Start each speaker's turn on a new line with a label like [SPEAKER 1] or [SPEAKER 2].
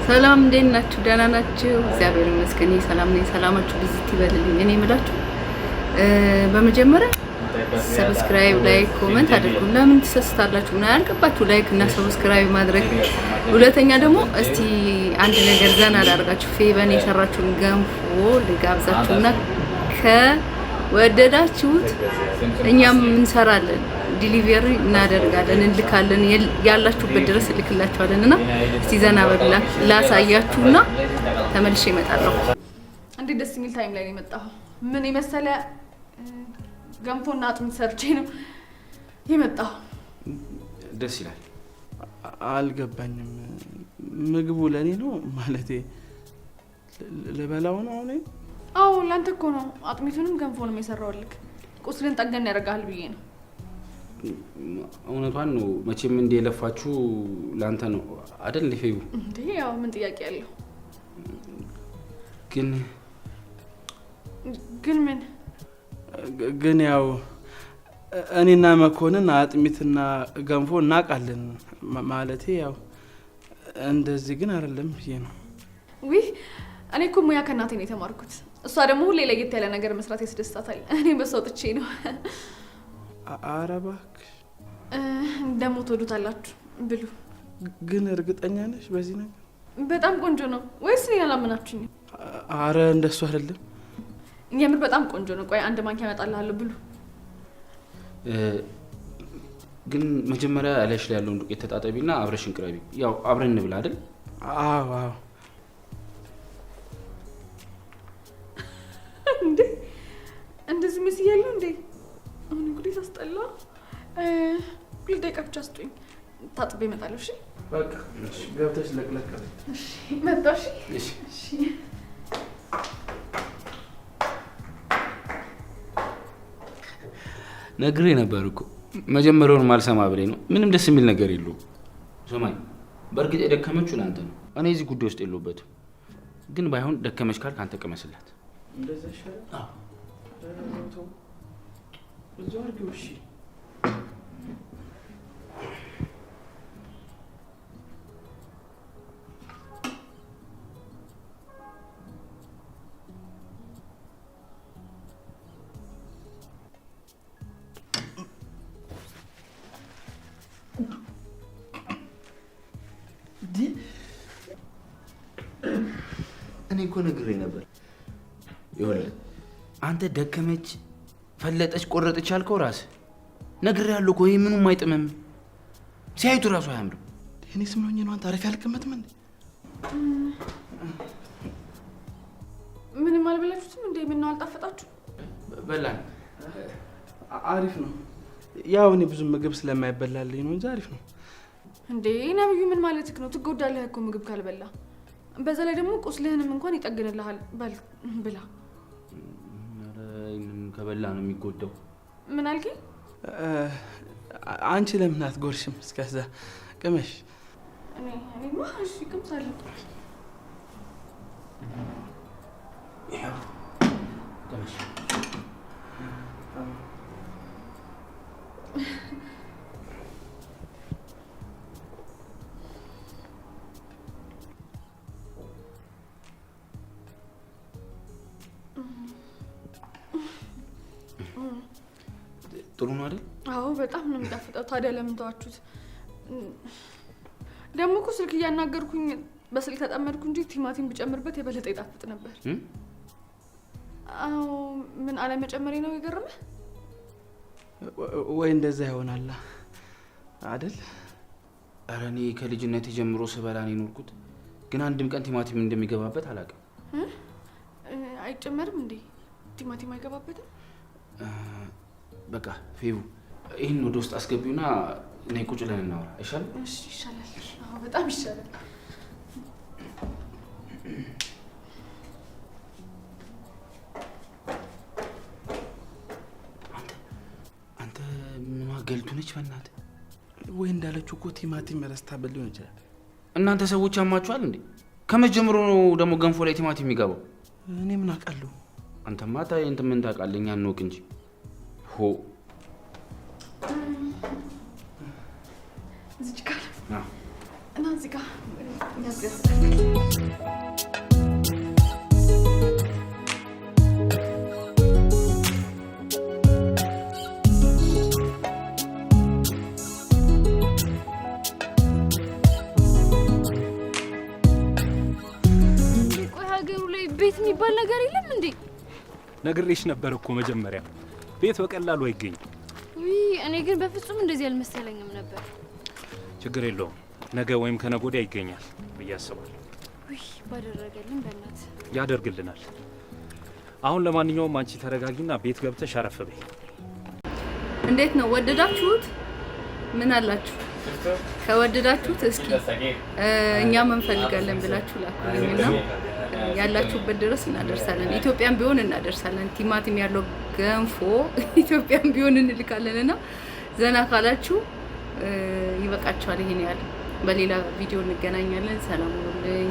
[SPEAKER 1] ሰላም እንዴት ናችሁ? ደህና ናችሁ? እግዚአብሔር ይመስገን ሰላም ነኝ። ሰላማችሁ ብዝት ይበልልኝ። እኔ የምላችሁ በመጀመሪያ ሰብስክራይብ፣ ላይክ፣ ኮሜንት አድርጉ። ለምን ትሰስታላችሁ? ምን ያልገባችሁ ላይክ እና ሰብስክራይብ ማድረግ። ሁለተኛ ደግሞ እስቲ አንድ ነገር ዘና አላርጋችሁ ፌበን የሰራችሁን ገንፎ ልጋብዛችሁና ከወደዳችሁት እኛም እንሰራለን፣ ዲሊቨሪ እናደርጋለን፣ እንልካለን፣ ያላችሁበት ድረስ እልክላችኋለንና እስቲ ዘና በሉላ ላሳያችሁና ተመልሼ እመጣለሁ።
[SPEAKER 2] እንዴት ደስ የሚል ታይም ላይ ነው የመጣው። ምን የመሰለ ገንፎና አጥሚት ሰርቼ ነው የመጣው።
[SPEAKER 3] ደስ ይላል።
[SPEAKER 4] አልገባኝም። ምግቡ ለኔ ነው ማለቴ ለበላው ነው አሁን?
[SPEAKER 2] አዎ ላንተ እኮ ነው። አጥሚቱንም ገንፎንም የሰራውልክ ቁስልን ጠገን ያደርጋል ብዬ ነው።
[SPEAKER 3] እውነቷን ነው። መቼም እንደ የለፋችሁ ላንተ ነው አይደል? ለፈዩ
[SPEAKER 2] እንዴ ያው ምን ጥያቄ ያለው?
[SPEAKER 4] ግን ያው እኔና መኮንን አጥሚትና ገንፎ እናውቃለን ማለቴ ያው እንደዚህ ግን አይደለም ብዬ ነው።
[SPEAKER 2] ውይ እኔ እኮ ሙያ ከእናቴ ነው የተማርኩት። እሷ ደግሞ ሁሌ ለየት ያለ ነገር መስራት ያስደስታታል። እኔ በሰው ጥቼ ነው።
[SPEAKER 4] ኧረ እባክሽ
[SPEAKER 2] ደግሞ ትወዱታላችሁ፣ ብሉ።
[SPEAKER 4] ግን እርግጠኛ ነሽ በዚህ ነገር?
[SPEAKER 2] በጣም ቆንጆ ነው። ወይስ እኔን አላመናችሁኝም?
[SPEAKER 4] ኧረ እንደሱ አይደለም።
[SPEAKER 2] የምር በጣም ቆንጆ ነው። ቆይ አንድ ማንኪያ አመጣልሃለሁ፣ ብሉ።
[SPEAKER 3] ግን መጀመሪያ አለሽ ላይ ያለውን ዱቄት ተጣጣቢና አብረሽን ቅረቢ። ያው አብረን እንብላ አይደል?
[SPEAKER 4] አዎ አዎ።
[SPEAKER 2] እንዴ እንደዚህ መስያለሁ እንዴ? አሁን እንግዲህ አስጠላ። ሁለት ደቂቃ ብቻ ስጡኝ፣ ታጥቤ እመጣለሁ። እሺ
[SPEAKER 4] በቃ እሺ። ገብተሽ ለቅለቅ።
[SPEAKER 2] እሺ መጣሽ?
[SPEAKER 3] እሺ
[SPEAKER 2] እሺ።
[SPEAKER 3] ነግሬ ነበር እኮ መጀመሪያውን ማልሰማ ብለኝ ነው። ምንም ደስ የሚል ነገር የለውም። ሰማኝ፣ በእርግጥ የደከመችው ለአንተ ነው። እኔ እዚህ ጉዳይ ውስጥ የለሁበትም። ግን ባይሆን ደከመች ካልክ አንተ ቀመስላት።
[SPEAKER 4] እንደዛ ይሻላል። አዎ እዛው አድርጊው። እሺ
[SPEAKER 3] እኔ እኮ ነግሬ ነበር። ይኸውልህ አንተ ደከመች፣ ፈለጠች፣ ቆረጠች ያልከው ራስህ ነግሬሃለሁ እኮ። ይሄ ምኑም አይጥምም፣ ሲያዩት ራሱ አያምርም።
[SPEAKER 4] እኔ ስምሮኝ ነው። አንተ አሪፍ ያልቀመጥም እንዴ?
[SPEAKER 2] ምንም አልበላችሁትም እንዴ? ምን ነው አልጣፈጣችሁ?
[SPEAKER 3] በላን።
[SPEAKER 4] አሪፍ ነው። ያው እኔ ብዙ ምግብ ስለማይበላልኝ ነው እንጂ አሪፍ ነው።
[SPEAKER 2] እንዴ ነብዩ ምን ማለትክ ነው? ትጎዳለህ እኮ ምግብ ካልበላ። በዛ ላይ ደግሞ ቁስልህንም እንኳን ይጠግንልሃል። ብላ።
[SPEAKER 3] ከበላ ነው የሚጎዳው።
[SPEAKER 2] ምን አልከኝ?
[SPEAKER 4] አንቺ ለምን አትጎርሽም? እስከዛ ቅመሽ።
[SPEAKER 2] እኔማ እሺ ቅምሳለሁ።
[SPEAKER 3] ይኸው ቅመሽ። ጥሩ ነው አይደል?
[SPEAKER 2] አዎ በጣም ነው የሚጣፍጠው። ታዲያ ለምን ተዋችሁት? ደግሞ እኮ ስልክ እያናገርኩኝ በስልክ ተጠመድኩ እንጂ ቲማቲም ብጨምርበት የበለጠ ይጣፍጥ ነበር። አዎ ምን አለመጨመሬ ነው የገረመህ?
[SPEAKER 4] ወይ እንደዛ ይሆናል አይደል?
[SPEAKER 3] ኧረ እኔ ከልጅነት ጀምሮ ስበላ ነው የኖርኩት። ግን አንድም ቀን ቲማቲም እንደሚገባበት አላውቅም።
[SPEAKER 2] አይጨመርም እንዴ? ቲማቲም አይገባበትም?
[SPEAKER 3] በቃ ፌቡ ይህን ወደ ውስጥ አስገቢውና እኔ ቁጭ ብለን እናወራ አይሻልም?
[SPEAKER 2] እሺ ይሻላል። አዎ በጣም ይሻላል።
[SPEAKER 3] አንተ ምን ገልቱ ነች በእናትህ?
[SPEAKER 4] ወይ እንዳለችው እኮ ቲማቲም ረስታበት ሊሆን ይችላል።
[SPEAKER 3] እናንተ ሰዎች አማችኋል እንዴ? ከመጀመሩ ነው ደግሞ ገንፎ ላይ ቲማቲም የሚገባው?
[SPEAKER 4] እኔ ምን አውቃለሁ?
[SPEAKER 3] አንተማ ታይ እንትን ምን ታውቃለህ? እኛ እንወቅ እንጂ ሆ
[SPEAKER 2] እዚህ ጋር እና እዚህ ጋር ያዝገዝ
[SPEAKER 5] ቤት የሚባል ነገር የለም እንዴ?
[SPEAKER 6] ነግሬሽ ነበር እኮ መጀመሪያ ቤት በቀላሉ አይገኝም።
[SPEAKER 5] ውይ እኔ ግን በፍጹም እንደዚህ አልመሰለኝም ነበር።
[SPEAKER 6] ችግር የለውም ነገ ወይም ከነገ ወዲያ ይገኛል ብዬ አስባለሁ።
[SPEAKER 5] ውይ ባደረገልን በእናት
[SPEAKER 6] ያደርግልናል። አሁን ለማንኛውም አንቺ ተረጋጊና ቤት ገብተሽ አረፍ በይ።
[SPEAKER 1] እንዴት ነው ወደዳችሁት? ምን አላችሁ? ከወደዳችሁት እስኪ እኛም እንፈልጋለን ብላችሁ ላኩልኝና ያላችሁበት ድረስ እናደርሳለን። ኢትዮጵያን ቢሆን እናደርሳለን። ቲማቲም ያለው ገንፎ ኢትዮጵያን ቢሆን እንልካለንና ዘና ካላችሁ ይበቃችኋል። ይሄን ያህል። በሌላ ቪዲዮ እንገናኛለን። ሰላም ሁኑልኝ።